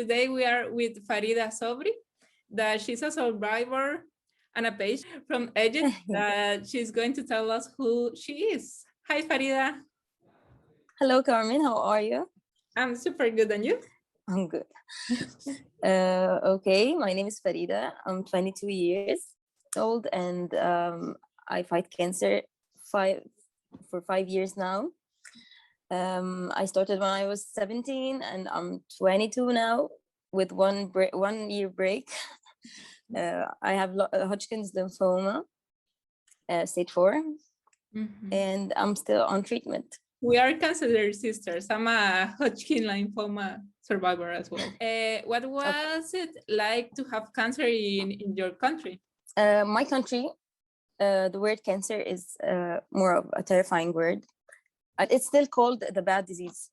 today we are with Farida Sobri, that she's a survivor and a patient from Egypt, that she's going to tell us who she is. Hi, Farida. Hello, Carmen. How are you? I'm super good, and you? I'm good. Okay, my name is Farida. I'm 22 years old, and I fight cancer for 5 years now. I started when I was 17, and I'm 22 now, with 1 year break. I have Hodgkin's lymphoma, stage 4, and I'm still on treatment. We are cancer sisters. I'm a Hodgkin lymphoma survivor as well. What was it like to have cancer in your country? My country, the word cancer is more of a terrifying word. It's still called the bad disease.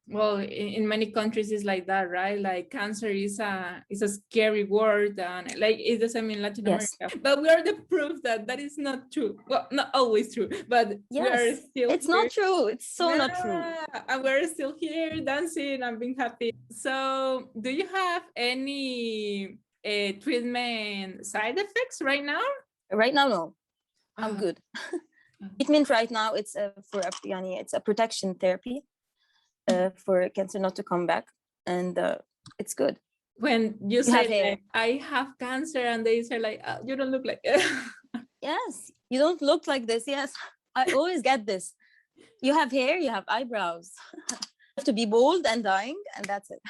Well, in many countries it's like that, right? Like cancer is a scary word, and like it's the same in Latin America. But we are the proof that that is not true. Well, not always true, but we are still. It's not true. It's so not true. And we're still here dancing and being happy. So, do you have any treatment side effects right now? Right now, no. I'm good. Treatment right now, it's a protection therapy for cancer not to come back, and it's good. When you say I have cancer and they say like, you don't look like Yes, you don't look like this. Yes, I always get this. You have hair, you have eyebrows. You have to be bold and dying, and that's it.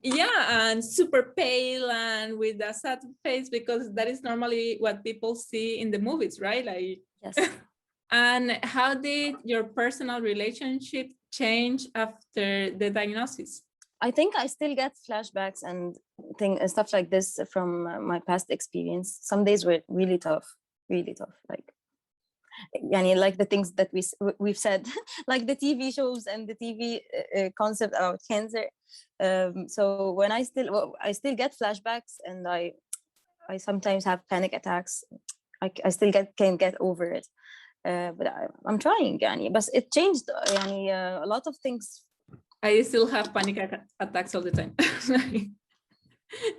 Yeah, and super pale and with a sad face, because that is normally what people see in the movies, right? Like, yes. And how did your personal relationship change after the diagnosis? I think I still get flashbacks and stuff like this from my past experience. Some days were really tough, like the things that we've said, like the TV shows and the TV concept about cancer. So when I still get flashbacks, and I sometimes have panic attacks. I still can't get over it. But I'm trying, but it changed a lot of things. I still have panic attacks all the time.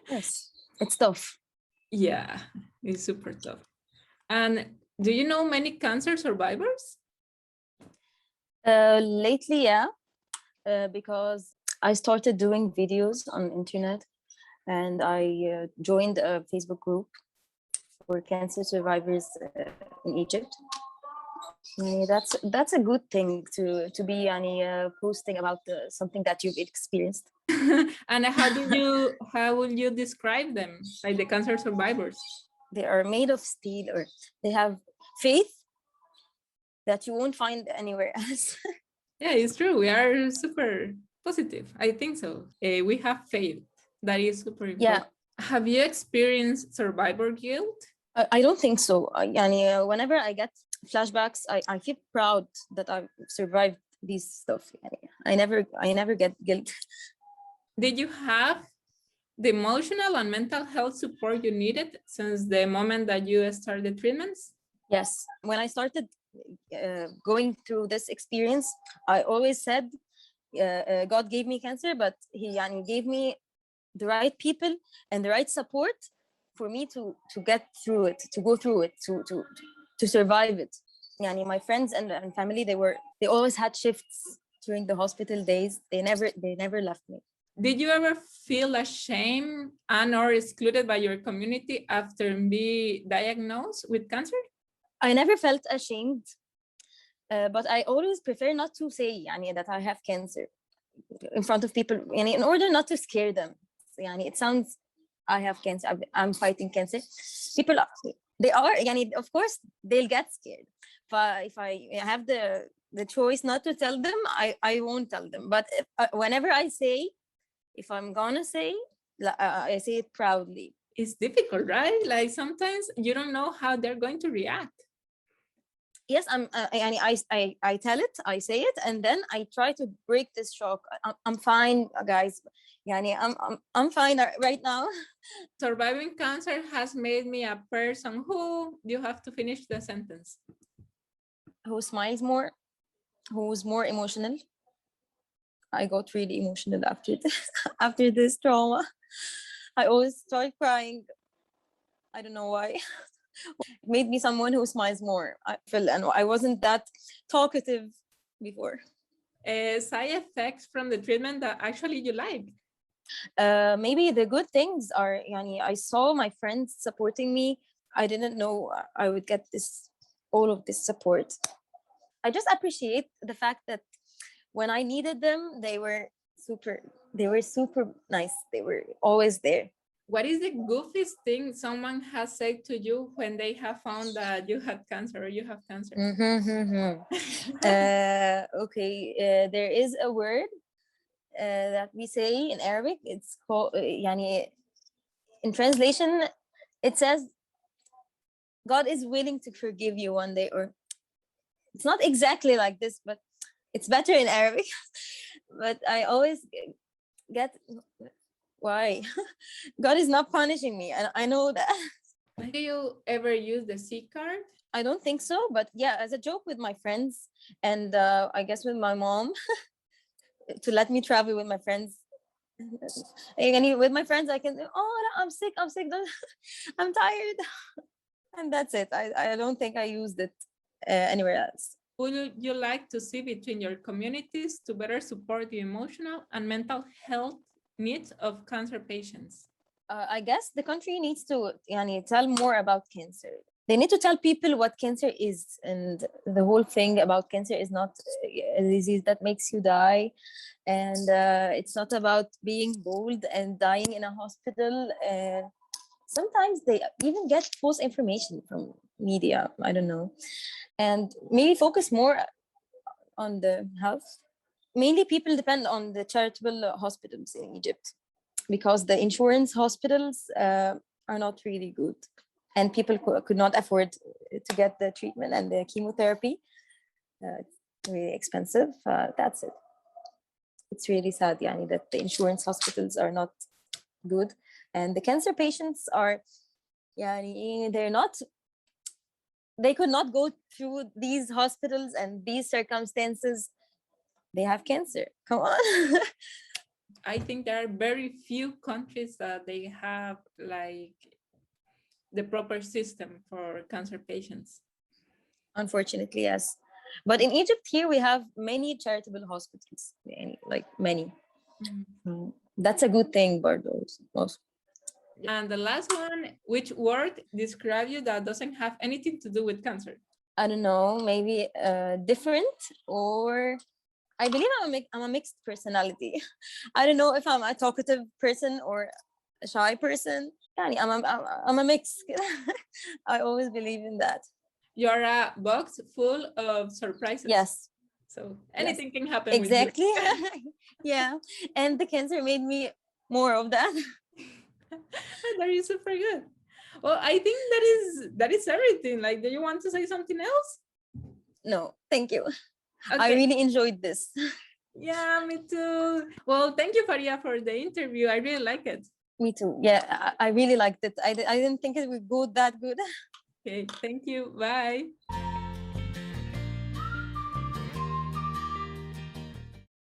Yes, it's tough. Yeah, it's super tough. And do you know many cancer survivors? Lately, yeah, because I started doing videos on internet, and I joined a Facebook group for cancer survivors in Egypt. That's a good thing to be posting about something that you've experienced. And how will you describe them, like the cancer survivors? They are made of steel, or they have faith that you won't find anywhere else. Yeah, it's true. We are super positive. I think so. We have faith. That is super important. Yeah. Have you experienced survivor guilt? I don't think so. Whenever I get flashbacks, I feel proud that I've survived these stuff. I never get guilt. Did you have the emotional and mental health support you needed since the moment that you started treatments? Yes. When I started going through this experience, I always said God gave me cancer, but he gave me the right people and the right support for me to get through it, to go through it, to survive it. My friends and family, they always had shifts during the hospital days. They never left me. Did you ever feel ashamed and/or excluded by your community after being diagnosed with cancer? I never felt ashamed, but I always prefer not to say that I have cancer in front of people, in order not to scare them. It sounds, I have cancer, I'm fighting cancer. People, they are, of course, they'll get scared. But if I have the choice not to tell them, I won't tell them. But whenever I say, if I'm gonna say, I say it proudly. It's difficult, right? Like sometimes you don't know how they're going to react. Yes, I tell it, I say it, and then I try to break this shock. I'm fine, guys. I'm fine right now. Surviving cancer has made me a person who, you have to finish the sentence. Who smiles more, who's more emotional, I got really emotional after this, after this trauma. I always start crying. I don't know why. It made me someone who smiles more. I feel, and I wasn't that talkative before. Side effects from the treatment that actually you like? Maybe the good things are, I saw my friends supporting me. I didn't know I would get all of this support. I just appreciate the fact that when I needed them, they were super nice. They were always there. What is the goofiest thing someone has said to you when they have found that you had cancer or you have cancer? Okay, there is a word that we say in Arabic. It's called, in translation, it says, God is willing to forgive you one day, or it's not exactly like this, but it's better in Arabic. But I always get, why? God is not punishing me, and I know that. Do you ever use the C card? I don't think so, but yeah, as a joke with my friends, and I guess with my mom, to let me travel with my friends. With my friends, I can, oh, I'm sick, I'm tired. And that's it. I don't think I used it anywhere else. Would you like to see between your communities to better support the emotional and mental health needs of cancer patients? I guess the country needs to tell more about cancer. They need to tell people what cancer is, and the whole thing about cancer is not a disease that makes you die, and it's not about being bold and dying in a hospital. Sometimes they even get false information from media. I don't know, and maybe focus more on the health. Mainly, people depend on the charitable hospitals in Egypt, because the insurance hospitals are not really good, and people could not afford to get the treatment and the chemotherapy. It's really expensive. That's it. It's really sad, that the insurance hospitals are not good, and the cancer patients are, they could not go through these hospitals and these circumstances. They have cancer. Come on. I think there are very few countries that they have like the proper system for cancer patients. Unfortunately, yes. But in Egypt here, we have many charitable hospitals, like many. Mm-hmm. That's a good thing, Bardos. Also. And the last one, which word describe you that doesn't have anything to do with cancer? I don't know, maybe different, or I believe I'm a mixed personality. I don't know if I'm a talkative person or a shy person. I'm a mix. I always believe in that. You're a box full of surprises. Yes. So anything can happen. Exactly. Yeah. And the cancer made me more of that. That is super good. Well, I think that is everything. Like, do you want to say something else? No, thank you. Okay. I really enjoyed this. Yeah, me too. Well, thank you, Faria, for the interview. I really like it. Me too. Yeah, I really liked it. I didn't think it would go that good. Okay, thank you. Bye.